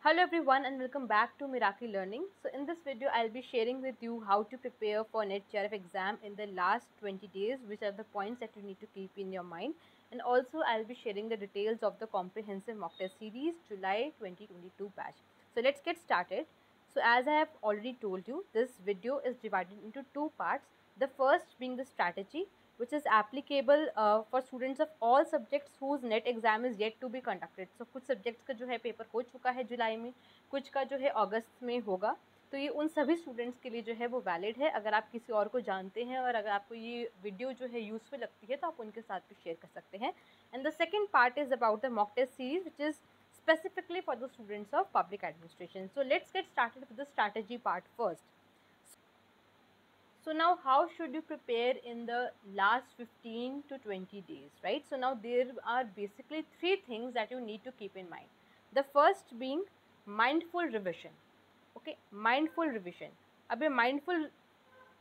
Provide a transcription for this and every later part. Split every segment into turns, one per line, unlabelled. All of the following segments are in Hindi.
Hello everyone and welcome back to Miracle Learning. So in this video I'll be sharing with you how to prepare for NET JRF exam in the last 20 days, which are the points that you need to keep in your mind, and also I'll be sharing the details of the comprehensive mock test series July 2022 batch. So let's get started. So as I have already told you, this video is divided into two parts. The first being the strategy, which is applicable for students of all subjects whose NET exam is yet to be conducted. So कुछ subjects का जो है पेपर हो चुका है जुलाई में, कुछ का जो है अगस्त में होगा, तो ये उन सभी स्टूडेंट्स के लिए जो है वो वैलिड है. अगर आप किसी और को जानते हैं और अगर आपको ये वीडियो जो है यूज़फुल लगती है तो आप उनके साथ भी शेयर कर सकते हैं. And the second part is about the mock test series which is specifically for the students of public administration. So let's get started with the strategy part first. So now how should you prepare in the last 15 to 20 days, right? So now there are basically three things that you need to keep in mind. The first being mindful revision. Okay, mindful revision. अब ये mindful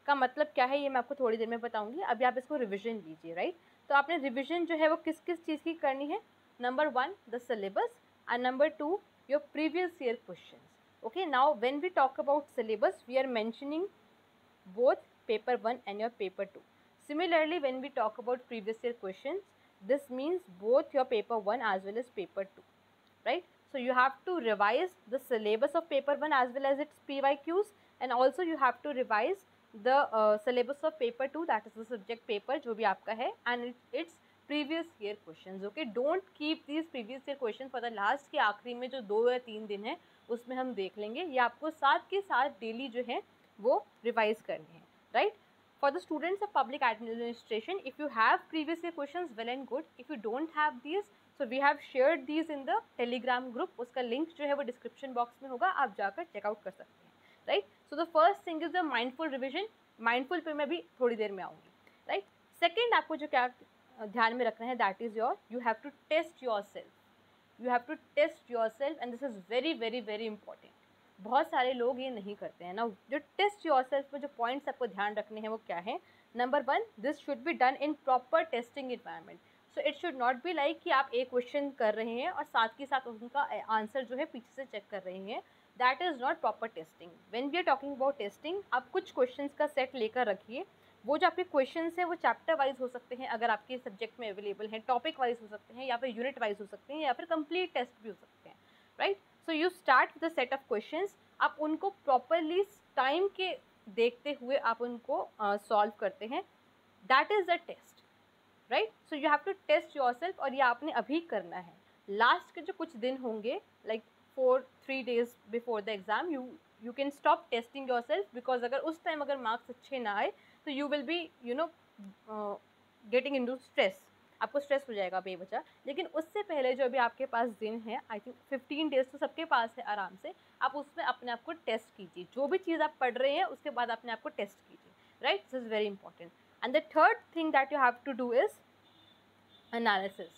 का मतलब क्या है ये मैं आपको थोड़ी देर में बताऊंगी. अभी आप इसको रिविजन लीजिए, राइट? तो आपने रिविजन जो है वो किस किस चीज़ की करनी है? Number 1 the syllabus and number 2 your previous year questions. Okay, now when we talk about syllabus we are mentioning both paper 1 and your paper 2. Similarly, when we talk about previous year questions, this means both your paper 1 as well as paper 2, right? So you have to revise the syllabus of paper 1 as well as its PYQs, and also you have to revise the syllabus of paper 2, that is the subject paper जो भी आपका है, and its previous year questions. Okay, don't keep this previous year question for the last के आखिरी में जो 2 या 3 दिन है उसमें हम देख लेंगे. ये आपको साथ के साथ डेली जो है वो रिवाइज करने हैं, right? For the students of public administration, if you have previous year questions well and good. If you don't have this, so we have shared this in the Telegram group. उसका लिंक जो है वो डिस्क्रिप्शन बॉक्स में होगा, आप जाकर चेकआउट कर सकते हैं, right? So the first thing is the mindful revision. Mindful पे मैं भी थोड़ी देर में आऊँगी, राइट? सेकेंड आपको जो क्या ध्यान में रखना है, that is your you have to test yourself. You have to test yourself and this is very very very important. बहुत सारे लोग ये नहीं करते हैं ना. जो टेस्ट योर सेल्फ में जो पॉइंट्स आपको ध्यान रखने हैं वो क्या है? Number 1, this should be done in proper testing environment. So it should not be like कि आप एक क्वेश्चन कर रहे हैं और साथ के साथ उनका आंसर जो है पीछे से चेक कर रहे हैं. That is not proper testing. When we are talking about testing, आप कुछ क्वेश्चंस का सेट लेकर रखिए. वो जो आपके क्वेश्चंस हैं वो चैप्टर वाइज हो सकते हैं अगर आपके सब्जेक्ट में अवेलेबल हैं, टॉपिक वाइज हो सकते हैं, या फिर यूनिट वाइज हो सकते हैं, या फिर कंप्लीट टेस्ट भी हो सकते हैं, right? So you start with the set of questions. आप उनको प्रॉपरली टाइम के देखते हुए आप उनको सॉल्व करते हैं. That is the test, right? So you have to test yourself, और ये आपने अभी करना है. लास्ट के जो कुछ दिन होंगे, like 3 days before the exam, you can stop testing yourself, because अगर उस टाइम अगर मार्क्स अच्छे ना आए तो you will be getting into stress. आपको स्ट्रेस हो जाएगा बेवजह. लेकिन उससे पहले जो अभी आपके पास दिन है, आई थिंक 15 days तो सबके पास है आराम से, आप उसमें अपने आप को टेस्ट कीजिए. जो भी चीज़ आप पढ़ रहे हैं उसके बाद अपने आप को टेस्ट कीजिए, right? This is very important. And the third thing that you have to do is analysis.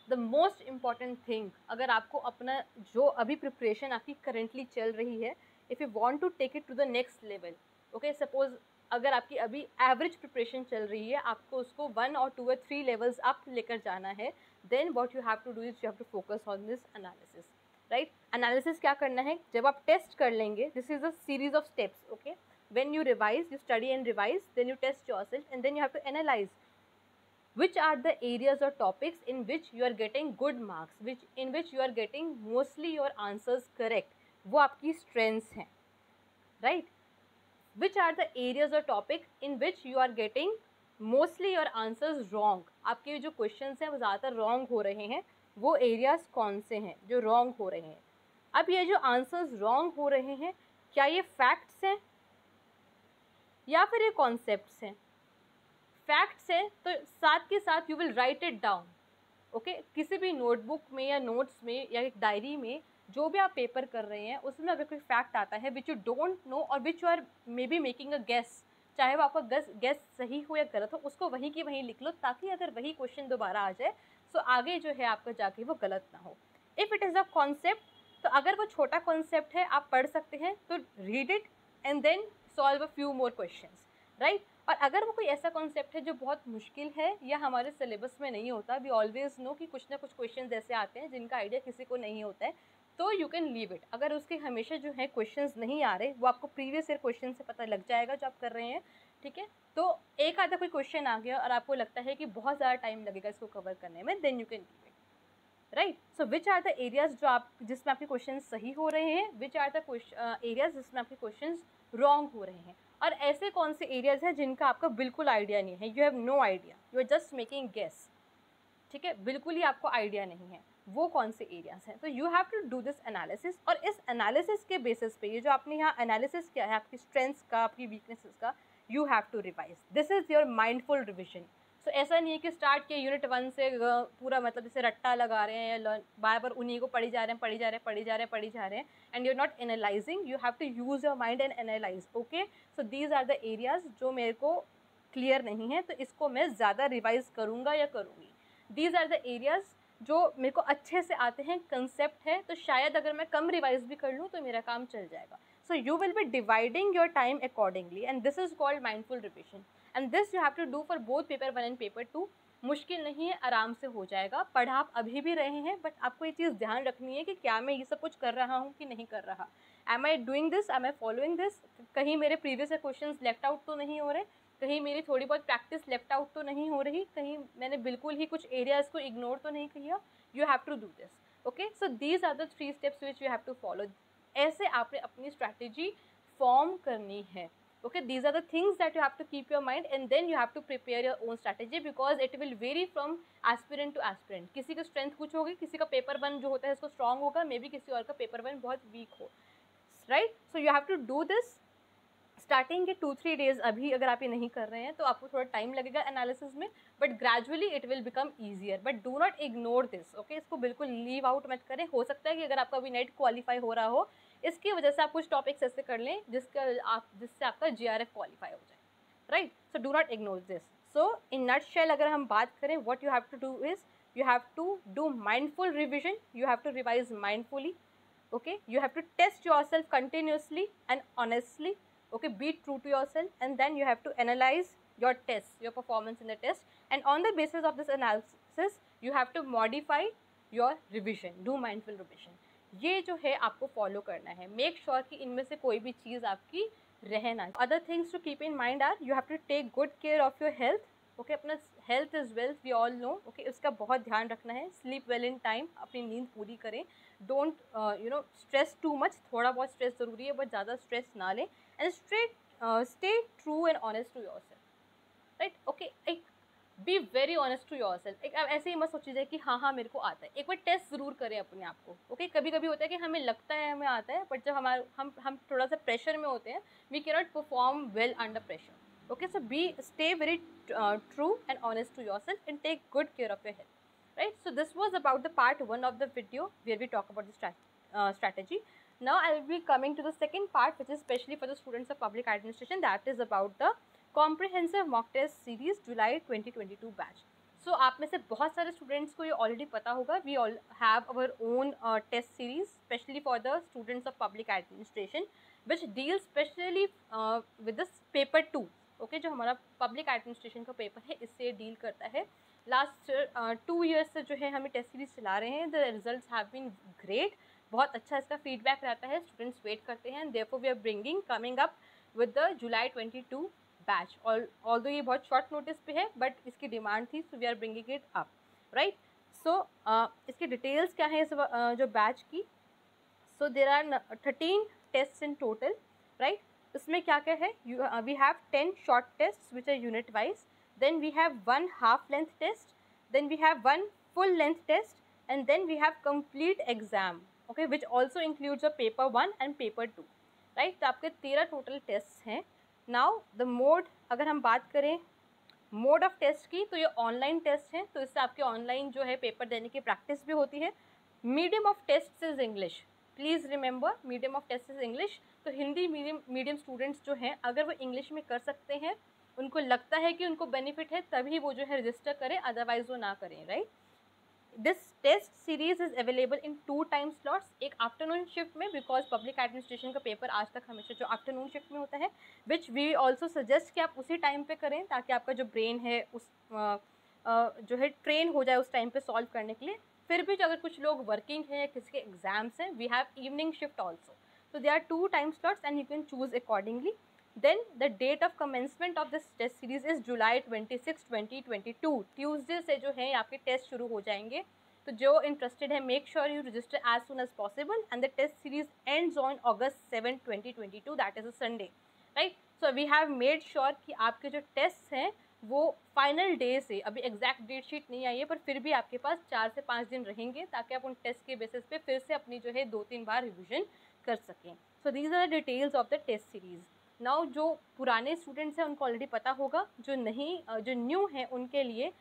The most important thing, अगर आपको अपना जो अभी प्रिपरेशन आपकी करेंटली चल रही है, if you want to take it to the next level, okay, suppose अगर आपकी अभी एवरेज प्रिपरेशन चल रही है, आपको उसको 1 और 2 और 3 लेवल्स अप लेकर जाना है, then what you have to do is you have to focus on this analysis, right? Analysis क्या करना है? जब आप टेस्ट कर लेंगे, this is a series of steps. Okay, when you revise, you study and revise, then you test yourself, and then you have to analyze which are the areas or topics in which you are getting good marks, in which you are getting mostly your answers correct. वो आपकी strengths हैं, right? Which are the areas or topic in which you are getting mostly your answers wrong. आपके जो questions हैं वो ज़्यादातर wrong हो रहे हैं, वो areas कौन से हैं जो wrong हो रहे हैं? अब ये जो answers wrong हो रहे हैं, क्या ये facts हैं या फिर ये concepts हैं? फैक्ट्स है तो साथ के साथ you will write it down. Okay, किसी भी नोटबुक में या नोट्स में या एक डायरी में जो भी आप पेपर कर रहे हैं उसमें अगर कोई फैक्ट आता है विच यू डोंट नो और which you are maybe making a guess, चाहे वो आपका गेस सही हो या गलत हो, उसको वहीं की वहीं लिख लो, ताकि अगर वही क्वेश्चन दोबारा आ जाए तो आगे जो है आपका जाके वो गलत ना हो. If it is a concept, तो अगर वो छोटा कॉन्सेप्ट है आप पढ़ सकते हैं, तो read it and then solve a few more questions, right? और अगर वो कोई ऐसा कॉन्सेप्ट है जो बहुत मुश्किल है या हमारे सिलेबस में नहीं होता, वी ऑलवेज नो कि कुछ ना कुछ क्वेश्चंस ऐसे आते हैं जिनका आइडिया किसी को नहीं होता है, तो यू कैन लीव इट। अगर उसके हमेशा जो है क्वेश्चंस नहीं आ रहे, वो आपको प्रीवियस ईयर क्वेश्चन से पता लग जाएगा जो आप कर रहे हैं, ठीक है। तो एक आधा कोई क्वेश्चन आ गया और आपको लगता है कि बहुत ज़्यादा टाइम लगेगा इसको कवर करने में, then you can leave it, right. So which are the areas जो आप जिसमें आपके क्वेश्चन सही हो रहे हैं, विच आर द एरियाज जिसमें आपके क्वेश्चन रॉन्ग हो रहे हैं, और ऐसे कौन से एरियाज हैं जिनका आपका बिल्कुल आइडिया नहीं है, you have no idea, you are just making guess, ठीक है, बिल्कुल ही आपको आइडिया नहीं है, वो कौन से एरियाज हैं। तो you have to do this analysis, और इस एनालिसिस के बेसिस पे, ये जो आपने यहाँ एनालिसिस किया है आपकी स्ट्रेंथ्स का, आपकी वीकनेसेस का, you have to revise. This is your mindful revision. So ऐसा नहीं है कि स्टार्ट किया यूनिट 1 से पूरा मतलब जैसे रट्टा लगा रहे हैं या बार बार उन्हीं को पढ़ी जा रहे हैं and you are not analysing. You have to use your mind and analyse. Okay, so these are the areas जो मेरे को क्लियर नहीं है, तो इसको मैं ज़्यादा रिवाइज करूँगा या करूँगी। दीज आर द एरियाज जो मेरे को अच्छे से आते हैं, कंसेप्ट है, तो शायद अगर मैं कम रिवाइज भी कर लूँ तो मेरा काम चल जाएगा। So you will be dividing your time accordingly, and this is called mindful revision, and this you have to do for both paper 1 and paper 2। मुश्किल नहीं है, आराम से हो जाएगा। पढ़ा आप अभी भी रहे हैं, बट आपको ये चीज़ ध्यान रखनी है कि क्या मैं ये सब कुछ कर रहा हूँ कि नहीं कर रहा। Am I doing this, am I following this, कहीं मेरे प्रीवियस क्वेश्चन लेफ्ट आउट तो नहीं हो रहे, कहीं मेरी थोड़ी बहुत प्रैक्टिस लेफ्ट आउट तो नहीं हो रही, कहीं मैंने बिल्कुल ही कुछ एरियाज़ को इग्नोर तो नहीं किया। You have to do this. Okay, so these are the 3 steps which you have to follow. ऐसे आपने अपनी स्ट्रैटेजी फॉर्म करनी है। Okay, these are the things that you have to keep your mind, and then you have to prepare your own strategy, because it will vary from aspirant to aspirant. किसी का स्ट्रेंथ कुछ होगी, किसी का पेपर 1 जो होता है उसको स्ट्रॉन्ग होगा, मे बी किसी और का पेपर 1 बहुत वीक हो, right. So you have to do this. Starting के 2-3 डेज अभी अगर आप ये नहीं कर रहे हैं तो आपको थोड़ा टाइम लगेगा एनालिसिस में, but gradually it will become easier. But do not ignore this. Okay, इसको बिल्कुल लीव आउट मत करें। हो सकता है कि अगर आपका अभी नेट क्वालिफाई हो रहा हो, इसकी वजह से आप कुछ टॉपिक्स ऐसे कर लें जिससे आपका GRF क्वालिफाई हो जाए, right. So do not ignore this. So in nutshell अगर हम बात करें, what you have to do is you have to do mindful revision, you have to revise mindfully, okay, you have to test yourself continuously and honestly, okay, be true to yourself, and then you have to analyze your tests, your performance in the test, and on the basis of this analysis you have to modify your revision, do mindful revision. ये जो है आपको फॉलो करना है। मेक श्योर कि इनमें से कोई भी चीज़ आपकी रहे ना। Other things to keep in mind are, you have to take good care of your health. Okay, अपना health is wealth, we all know. Okay, उसका बहुत ध्यान रखना है। स्लीप वेल इन टाइम, अपनी नींद पूरी करें। डोंट स्ट्रेस टू मच, थोड़ा बहुत स्ट्रेस ज़रूरी है बट ज़्यादा स्ट्रेस ना लें। And stay true and honest to yourself, right. Okay, एक be very honest to yourself. एक ऐसे ही मत सोचिए कि हाँ मेरे को आता है। एक बार टेस्ट ज़रूर करें अपने आप को। ओके, कभी कभी होता है कि हमें लगता है हमें आता है, बट जब हम थोड़ा सा प्रेशर में होते हैं, we can not perform well under pressure. Okay, so stay very true and honest to yourself and take good care of your health, right? So this was about the part 1 of the video where we talk about the strategy. Now I will be coming to the second part, which is especially for the students of public administration, that is about the comprehensive mock test series July 2022 batch. So आप में से बहुत सारे students को ये already पता होगा, we all have our own test series especially for the students of public administration, which deals specially with this paper 2. Okay, जो हमारा पब्लिक एडमिनिस्ट्रेशन का पेपर है इससे डील करता है। लास्ट 2 ईयर्स से जो है हमें टेस्ट सीरीज चला रहे हैं। The results have been great, बहुत अच्छा इसका फीडबैक रहता है, स्टूडेंट्स वेट करते हैं। Therefore we are bringing coming up with the July 22 batch. Although ये बहुत शॉर्ट नोटिस पे है, बट इसकी डिमांड थी, so we are bringing it up, right. So इसकी डिटेल्स क्या है इस जो बैच की। So there are 13 test in total, right. इसमें क्या क्या है, we have 10 short test which are unit wise, then we have 1 half length test, then we have 1 full length test, and then we have complete exam, okay, which also includes a paper 1 and paper 2, right. तो आपके 13 टोटल टेस्ट हैं। नाउ द मोड, अगर हम बात करें मोड ऑफ टेस्ट की, तो ये ऑनलाइन टेस्ट हैं, तो इससे आपके ऑनलाइन जो है पेपर देने की प्रैक्टिस भी होती है। Medium of test is English, please remember, medium of test is English. तो हिंदी मीडियम स्टूडेंट्स जो हैं, अगर वो इंग्लिश में कर सकते हैं, उनको लगता है कि उनको बेनिफिट है, तभी वो जो है रजिस्टर करें, अदरवाइज वो ना करें, right. This test series is available in 2 time slots, एक आफ्टरनून शिफ्ट में, बिकॉज पब्लिक एडमिनिस्ट्रेशन का पेपर आज तक हमेशा जो आफ्टरनून शिफ्ट में होता है, विच वी ऑल्सो सजेस्ट कि आप उसी टाइम पे करें, ताकि आपका जो ब्रेन है उस जो है ट्रेन हो जाए उस टाइम पे सॉल्व करने के लिए। फिर भी जो अगर कुछ लोग वर्किंग हैं या किसी के एग्जाम्स हैं, we have evening shift also, so there are 2 time slots and you can choose accordingly. Then the date of commencement of this test series is July 26, 2022. Tuesday से जो है आपके टेस्ट शुरू हो जाएंगे, तो जो इंटरेस्टेड है make sure you register as soon as possible and the test series ends on August 7, 2022, that is a Sunday, right. So we have made sure कि आपके जो टेस्ट हैं वो फाइनल डे से, अभी एग्जैक्ट डेट शीट नहीं आई है पर फिर भी आपके पास 4 से 5 दिन रहेंगे ताकि आप उन टेस्ट के बेसिस पे फिर से अपनी जो है 2-3 बार रिविजन कर सकें. So these are the details of the test series. Now जो पुराने स्टूडेंट्स हैं उनको ऑलरेडी पता होगा, जो नहीं जो न्यू हैं उनके लिए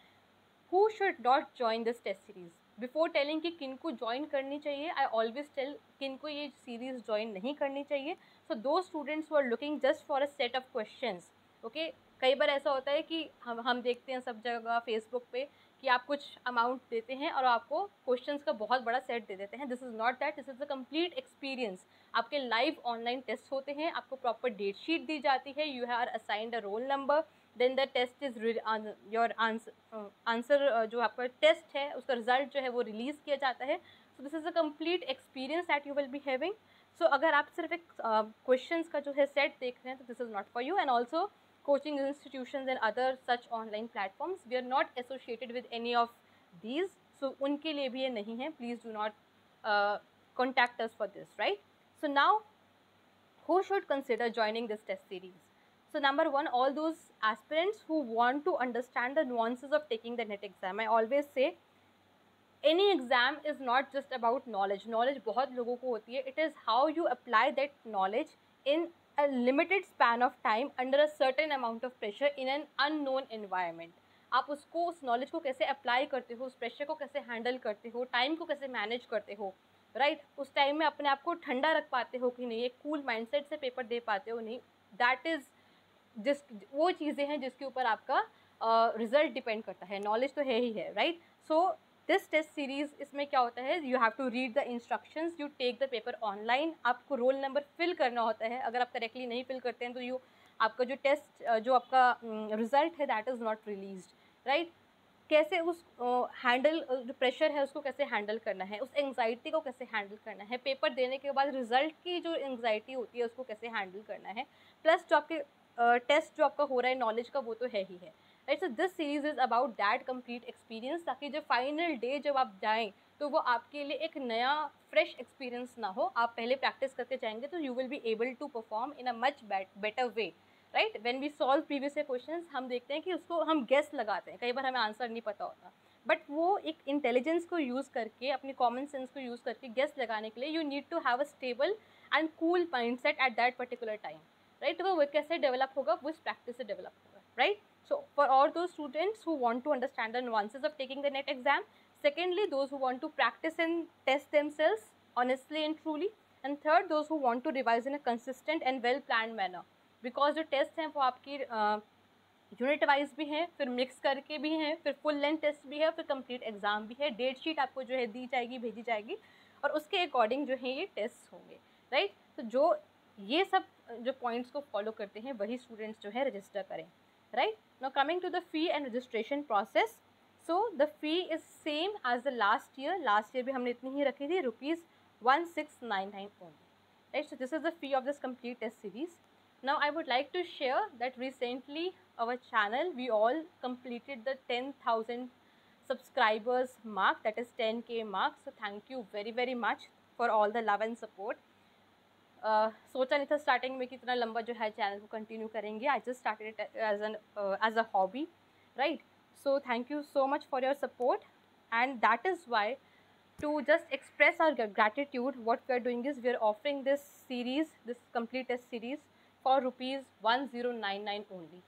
who should not join this test series. Before telling कि किन को ज्वाइन करनी चाहिए, आई ऑलवेज टेल किन को ये सीरीज़ ज्वाइन नहीं करनी चाहिए. So those students who are looking just for a set of questions. Okay, कई बार ऐसा होता है कि हम देखते हैं सब जगह फेसबुक पे कि आप कुछ अमाउंट देते हैं और आपको क्वेश्चंस का बहुत बड़ा सेट दे देते हैं. This is not that, this is a complete experience. आपके लाइव ऑनलाइन टेस्ट होते हैं, आपको प्रॉपर डेट शीट दी जाती है, you are assigned a roll number, then the test is your answer जो आपका टेस्ट है उसका रिजल्ट जो है वो रिलीज़ किया जाता है. So this is a complete experience that you will be having. So अगर आप सिर्फ एक क्वेश्चंस का जो है सेट देख रहे हैं तो this is not for you. And also coaching institutions and other such online platforms, we are not associated with any of these, so उनके लिए भी ये नहीं है. Please do not contact us for this, right? So now who should consider joining this test series? So number one, all those aspirants who want to understand the nuances of taking the NET exam. I always say any exam is not just about knowledge. Knowledge बहुत लोगों को होती है. It is how you apply that knowledge in a limited span of time under a certain amount of pressure in an unknown environment. आप उसको उस नॉलेज को कैसे अप्लाई करते हो, उस प्रेशर को कैसे हैंडल करते हो, टाइम को कैसे मैनेज करते हो, राइट. उस टाइम में अपने आप को ठंडा रख पाते हो कि नहीं, एक कूल माइंडसेट से पेपर दे पाते हो नहीं. दैट इज़ जिस वो चीज़ें हैं जिसके ऊपर आपका रिजल्ट डिपेंड करता है. नॉलेज तो है ही है, right. So this test series, इसमें क्या होता है, you have to read the instructions, you take the paper online. आपको रोल नंबर फिल करना होता है. अगर आप करेक्टली नहीं फिल करते हैं तो आपका जो टेस्ट जो आपका रिजल्ट है that is not released, right. कैसे उस हैंडल जो प्रेशर है उसको कैसे हैंडल करना है, उस एंग्जाइटी को कैसे हैंडल करना है, पेपर देने के बाद रिजल्ट की जो एंग्जाइटी होती है उसको कैसे हैंडल करना है, प्लस जो आपके टेस्ट जो आपका हो रहा है नॉलेज का वो तो है ही है, right. So this series is about that complete experience, ताकि जब फाइनल डे जब आप जाएँ तो वो आपके लिए एक नया फ्रेश एक्सपीरियंस ना हो. आप पहले प्रैक्टिस करते जाएंगे तो you will be able to perform in a much better way, right. When we solve previous questions हम देखते हैं कि उसको हम गेस लगाते हैं, कई बार हमें आंसर नहीं पता होता, बट वो एक इंटेलिजेंस को यूज़ करके, अपनी कॉमन सेंस को यूज़ करके गेस लगाने के लिए you need to have a stable and cool mindset at that particular time, right. तो वो कैसे डेवलप होगा, वो इस प्रैक्टिस से डेवलप होगा, right. So for all those students who want to understand the nuances of taking the NET exam, secondly those who want to practice and test themselves honestly and truly, and third those who want to revise in a consistent and well planned manner, because जो टेस्ट हैं वो आपकी यूनिट वाइज भी हैं, फिर मिक्स करके भी हैं, फिर फुल लेंथ टेस्ट भी है, फिर कंप्लीट एग्जाम भी है. डेट शीट आपको जो है दी जाएगी, भेजी जाएगी और उसके अकॉर्डिंग जो है ये टेस्ट होंगे, राइट. तो जो ये सब जो पॉइंट्स को फॉलो करते हैं वही स्टूडेंट्स जो है रजिस्टर करें, right. Now coming to the fee and registration process, so the fee is same as the last year. Last year भी हमने इतनी ही रखी थी, ₹1699 only, right. So this is the fee of this complete test series. Now I would like to share that recently our channel, we all completed the 10,000 subscribers mark, that is 10K mark. So thank you very much for all the love and support. सोचा नहीं था स्टार्टिंग में कि इतना लंबा जो है चैनल को कंटिन्यू करेंगे. I just started it as a hobby, right. So thank you so much for your support, and that is why to just express our gratitude what we are doing is we are offering this series, this complete test series for ₹1099 only,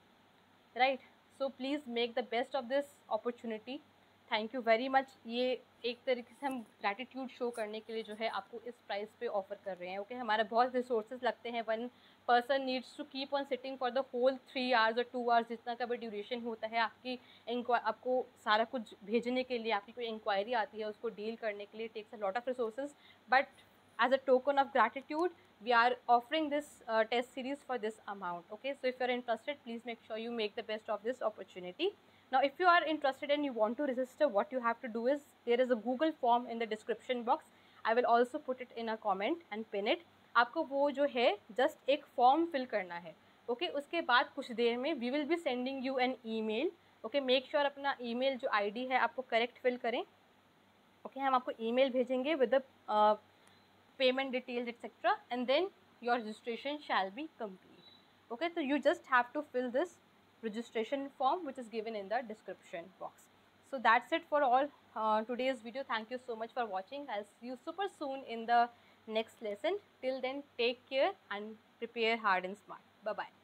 right. So please make the best of this opportunity. Thank you very much. ये एक तरीके से हम ग्रैटिट्यूड शो करने के लिए जो है आपको इस प्राइस पे ऑफर कर रहे हैं, ओके. हमारे बहुत रिसोर्सेज लगते हैं. One person needs to keep on sitting for the whole 3 hours और 2 आवर्स, जितना का भी ड्यूरेशन होता है आपको सारा कुछ भेजने के लिए, आपकी कोई इंक्वायरी आती है उसको डील करने के लिए, takes a lot of resources. But as a token of gratitude we are offering this test series for this amount, okay. So if you are interested, please make sure you make the best of this opportunity. Now if you are interested and you want to register, what you have to do is, there is a Google form in the description box. I will also put it in a comment and pin it. आपको वो जो है जस्ट एक फॉर्म फिल करना है, ओके उसके बाद कुछ देर में we will be sending you an email, okay make sure अपना ईमेल जो आईडी है आपको करेक्ट फिल करें, ओके हम आपको ईमेल भेजेंगे with the payment details etcetera, and then your registration shall be complete, okay. So you just have to fill this registration form which is given in the description box. So that's it for all today's video. Thank you so much for watching. I'll see you super soon in the next lesson. Till then, take care and prepare hard and smart. Bye bye.